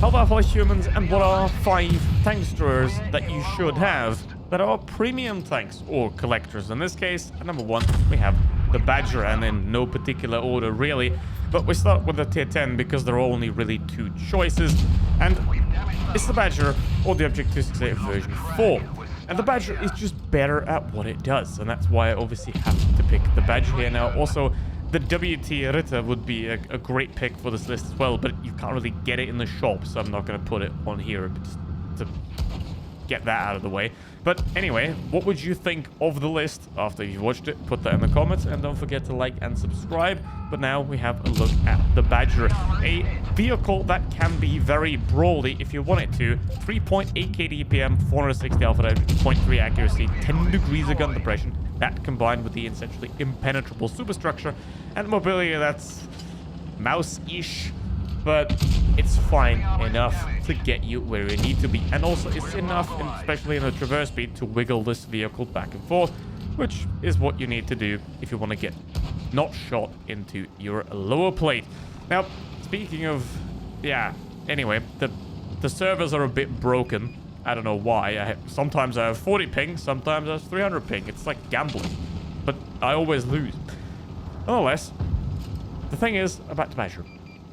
How are humans, and what are 5 tank destroyers that you should have that are premium tanks or collectors? In this case, at number 1, we have the Badger, and in no particular order really, but we start with the tier 10 because there are only really 2 choices, and it's the Badger or the Object-268 version 4. And the Badger is just better at what it does, and that's why I obviously have to pick the Badger here. Now, also, the WT Ritter would be a great pick for this list as well, but you can't really get it in the shop, so I'm not going to put it on here just to get that out of the way. But anyway, what would you think of the list after you've watched it? Put that in the comments, and don't forget to like and subscribe. But now we have a look at the Badger, a vehicle that can be very brawly if you want it to. 3.8k DPM, 460 alpha damage, 0.3 accuracy, 10 degrees of gun depression. That combined with the essentially impenetrable superstructure and mobility that's mouse-ish, but it's fine enough to get you where you need to be. And also it's enough, especially in the traverse speed, to wiggle this vehicle back and forth, which is what you need to do if you want to get not shot into your lower plate. Now, speaking of, anyway, the servers are a bit broken. I don't know why. Sometimes I have 40 ping, sometimes I have 300 ping. It's like gambling, but I always lose. Nonetheless, the thing is about the Badger,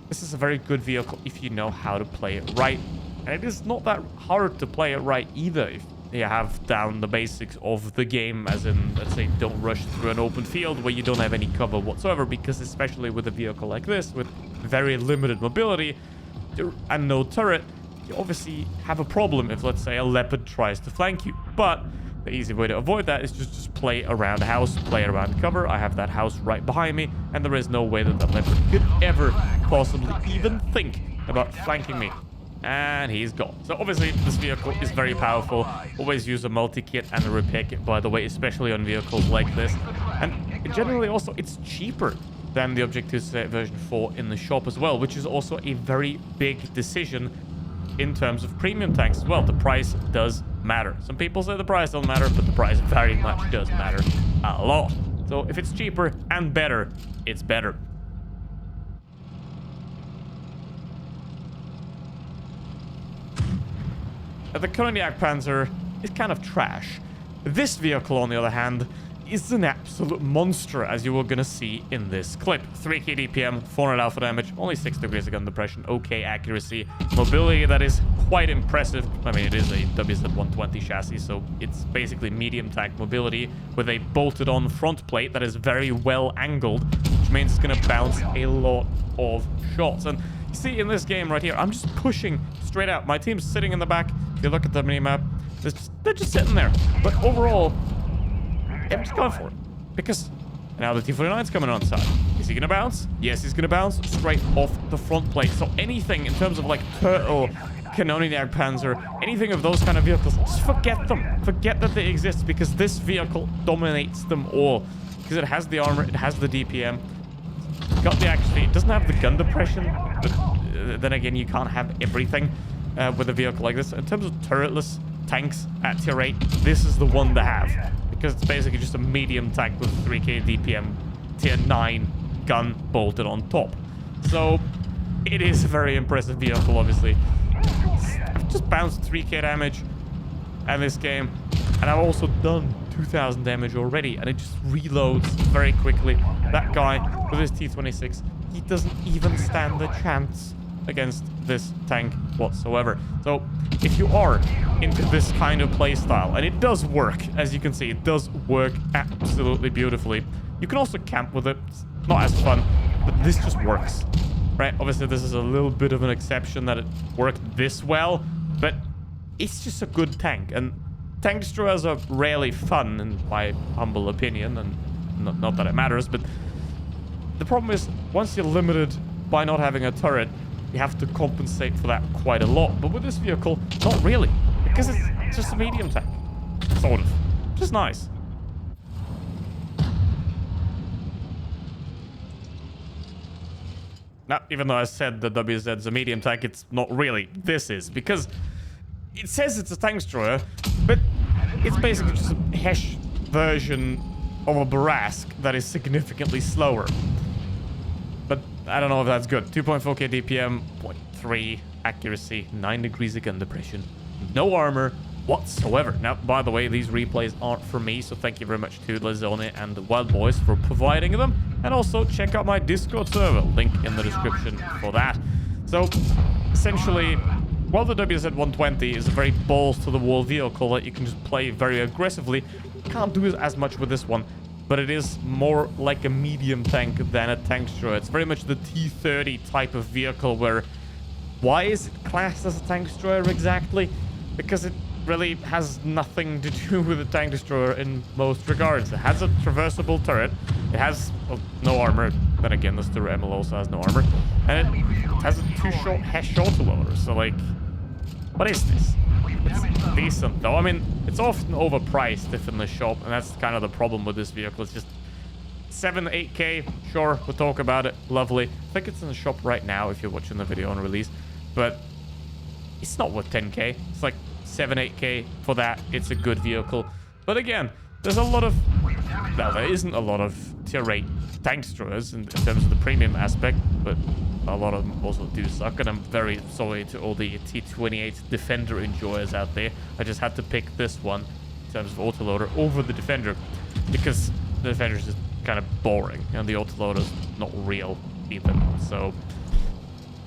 this is a very good vehicle if you know how to play it right. And it is not that hard to play it right either if you have down the basics of the game, as in, let's say, don't rush through an open field where you don't have any cover whatsoever, because especially with a vehicle like this, with very limited mobility and no turret, you obviously have a problem if, let's say, a Leopard tries to flank you. But the easy way to avoid that is just play around the house, play around cover. I have that house right behind me, and there is no way that the Leopard could ever possibly even think about flanking me. And he's gone. So obviously this vehicle is very powerful. Always use a multi-kit and a repair kit, by the way, especially on vehicles like this. And generally also it's cheaper than the Object-268 version 4 in the shop as well, which is also a very big decision in terms of premium tanks as well. The price does matter. Some people say the price doesn't matter, but the price very much does matter a lot. So if it's cheaper and better, it's better. The Koenigsegg Panzer is kind of trash. This vehicle, on the other hand, is an absolute monster, as you were going to see in this clip. 3k DPM, 400 alpha damage, only 6 degrees of gun depression, okay accuracy, mobility that is quite impressive. I mean, it is a WZ-120 chassis, so it's basically medium tank mobility with a bolted on front plate that is very well angled, which means it's going to bounce a lot of shots. And you see in this game right here, I'm just pushing straight out. My team's sitting in the back. If you look at the minimap, they're just sitting there. But overall, I'm just going for it. Because now the T-49's coming on side. Is he going to bounce? Yes, he's going to bounce straight off the front plate. So anything in terms of like Turtle, Koenigsegg Panzer, anything of those kind of vehicles, just forget them. Forget that they exist, because this vehicle dominates them all. Because it has the armor, it has the DPM, got the accuracy, it doesn't have the gun depression, but then again, you can't have everything with a vehicle like this. In terms of turretless tanks at tier 8, this is the one to have, because it's basically just a medium tank with 3k DPM, tier 9 gun bolted on top. So it is a very impressive vehicle, obviously. I've just bounced 3k damage in this game, and I've also done 2000 damage already, and it just reloads very quickly. That guy with his T-26, he doesn't even stand a chance against this tank whatsoever. So if you are into this kind of playstyle, and it does work, as you can see, it does work absolutely beautifully. You can also camp with it. It's not as fun, but this just works, right? Obviously, this is a little bit of an exception that it worked this well, but it's just a good tank. And tank destroyers are rarely fun, in my humble opinion, and not that it matters, but the problem is, once you're limited by not having a turret, you have to compensate for that quite a lot. But with this vehicle, not really, because it's just a medium tank, sort of. Just nice. Now, even though I said the WZ is a medium tank, it's not really. This is, because it says it's a tank destroyer, but it's basically just a Hesh version of a Barask that is significantly slower. But I don't know if that's good. 2.4k DPM, 0.3 accuracy, 9 degrees of gun depression, no armor whatsoever. Now, by the way, these replays aren't for me, so thank you very much to Lazone and the Wild Boys for providing them. And also check out my Discord server, link in the description for that. So, essentially, while the WZ-120 is a very balls-to-the-wall vehicle that you can just play very aggressively, you can't do as much with this one. But it is more like a medium tank than a tank destroyer. It's very much the T-30 type of vehicle where... Why is it classed as a tank destroyer exactly? Because it really has nothing to do with a tank destroyer in most regards. It has a traversable turret. It has no armor. Then again, this turret also has no armor. And it has a 2-shot Hesh autoloader. So, like, what is this? It's decent, though. I mean, it's often overpriced if in the shop, and that's kind of the problem with this vehicle. It's just 7, 8K. Sure, we'll talk about it. Lovely. I think it's in the shop right now if you're watching the video on release. But it's not worth 10K. It's like 7, 8K for that. It's a good vehicle. But again, there's a lot of... Well, there isn't a lot of tier 8 tank destroyers in terms of the premium aspect, but a lot of them also do suck, and I'm very sorry to all the T28 Defender enjoyers out there. I just had to pick this one in terms of autoloader over the Defender, because the Defender is just kind of boring, and the autoloader's not real either. So...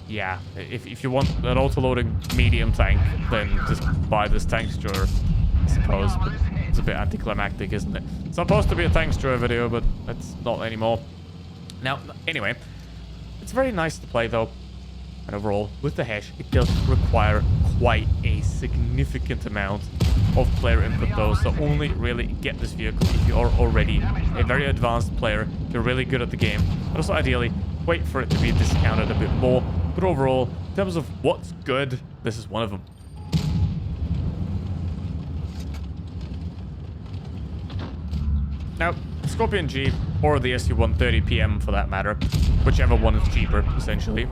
yeah, if you want an autoloading medium tank, then just buy this tank destroyer, I suppose. But it's a bit anticlimactic, isn't it? It's supposed to be a tank destroyer video, but it's not anymore. Now, anyway, it's very nice to play, though. And overall, with the Hesh, it does require quite a significant amount of player input, though. So only really get this vehicle if you are already a very advanced player, you're really good at the game. But also, ideally, wait for it to be discounted a bit more. But overall, in terms of what's good, this is one of them. Now, Scorpion G, or the SU-130 PM for that matter, whichever one is cheaper, essentially,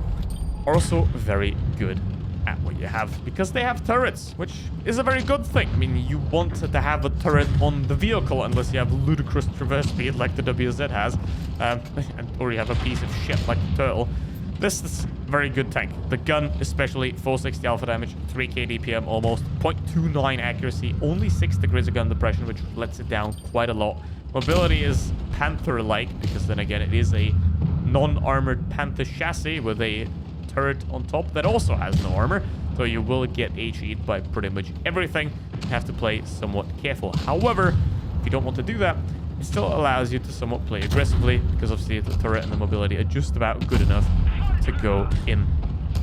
are also very good at what you have, because they have turrets, which is a very good thing. I mean, you want to have a turret on the vehicle unless you have ludicrous traverse speed like the WZ has, or you have a piece of shit like the Turtle. This is a very good tank. The gun, especially 460 alpha damage, 3k DPM almost, 0.29 accuracy, only 6 degrees of gun depression, which lets it down quite a lot. Mobility is Panther-like, because then again, it is a non-armored Panther chassis with a turret on top that also has no armor, so you will get HE'd by pretty much everything. You have to play somewhat careful. However, if you don't want to do that, it still allows you to somewhat play aggressively, because obviously the turret and the mobility are just about good enough to go in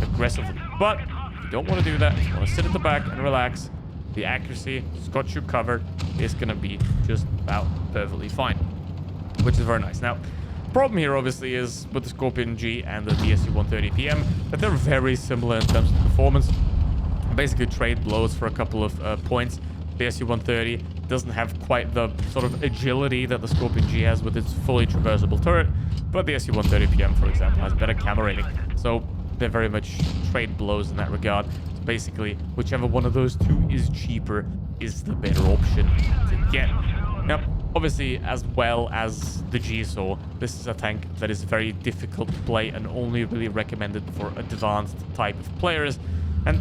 aggressively. But if you don't want to do that, if you want to sit at the back and relax, the accuracy has got you covered. It's going to be just about perfectly fine, which is very nice. Now, the problem here obviously is with the Scorpion G and the SU-130 PM that they're very similar in terms of performance. Basically trade blows for a couple of points. The SU-130 doesn't have quite the sort of agility that the Scorpion G has with its fully traversable turret, but the SU-130 PM, for example, has better camo rating. So they're very much trade blows in that regard. So basically, whichever one of those two is cheaper is the better option to get. Now, obviously, as well as the G-Saw, this is a tank that is very difficult to play and only really recommended for advanced type of players. And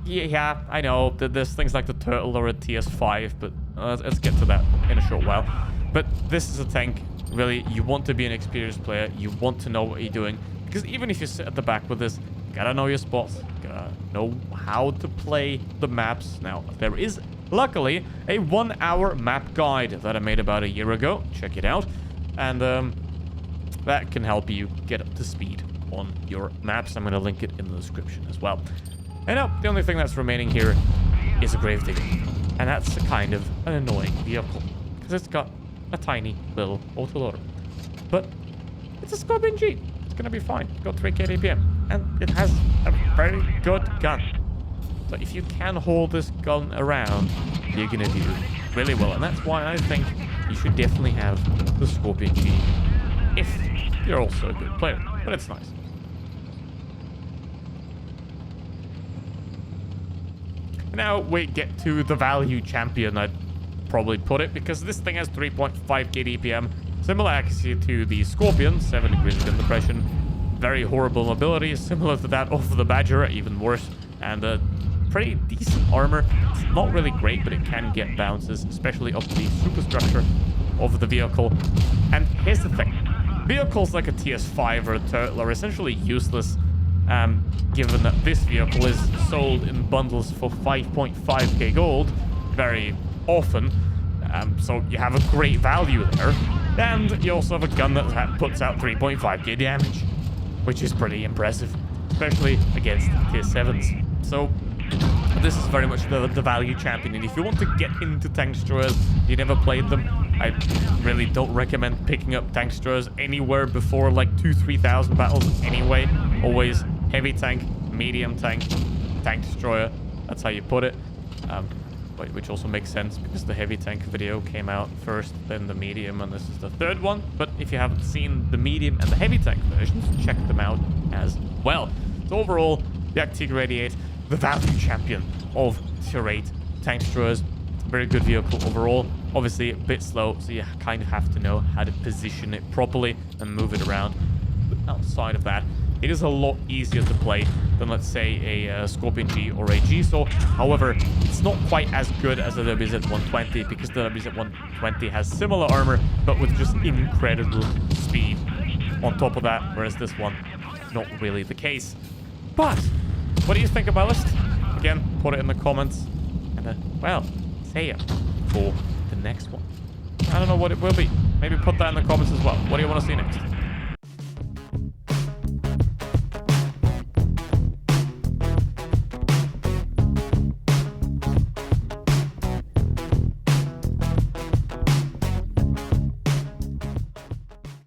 yeah, I know that there's things like the Turtle or a TS5, but let's get to that in a short while. But this is a tank, really, you want to be an experienced player, you want to know what you're doing, because even if you sit at the back with this, you gotta know your spots, you gotta know how to play the maps. Now, there is, luckily, a 1-hour map guide that I made about a year ago. Check it out. And that can help you get up to speed on your maps. I'm gonna link it in the description as well. And now, the only thing that's remaining here is a Gravedigger. And that's a kind of an annoying vehicle, because it's got a tiny little autoloader. But it's a Scorpion G. It's going to be fine. It's got 3k DPM. And it has a very good gun. So if you can hold this gun around, you're going to do really well. And that's why I think you should definitely have the Scorpion G if you're also a good player. But it's nice. Now we get to the value champion, I'd probably put it, because this thing has 3.5k DPM, similar accuracy to the Scorpion, 7 degrees of gun depression, very horrible mobility, similar to that of the Badger, even worse. And pretty decent armor. It's not really great, but it can get bounces, especially up the superstructure of the vehicle. And here's the thing. Vehicles like a TS5 or a Turtle are essentially useless, given that this vehicle is sold in bundles for 5.5k gold very often. So you have a great value there. And you also have a gun that puts out 3.5k damage, which is pretty impressive, especially against TS7s. So this is very much the value champion. And if you want to get into tank destroyers, you never played them, I really don't recommend picking up tank destroyers anywhere before like 2,000-3,000 battles anyway. Always heavy tank, medium tank, tank destroyer. That's how you put it. Which also makes sense because the heavy tank video came out first, then the medium, and this is the third one. But if you haven't seen the medium and the heavy tank versions, check them out as well. So overall, the Tig 88, the value champion of tier 8 tank destroyers. Very good vehicle overall. Obviously a bit slow, so you kind of have to know how to position it properly and move it around. But outside of that, it is a lot easier to play than, let's say, a Scorpion G or a G-Saw. However, it's not quite as good as the WZ-120 because the WZ-120 has similar armor, but with just incredible speed on top of that, whereas this one, not really the case. But what do you think about this? Again, put it in the comments. And, well, see ya for the next one. I don't know what it will be. Maybe put that in the comments as well. What do you want to see next?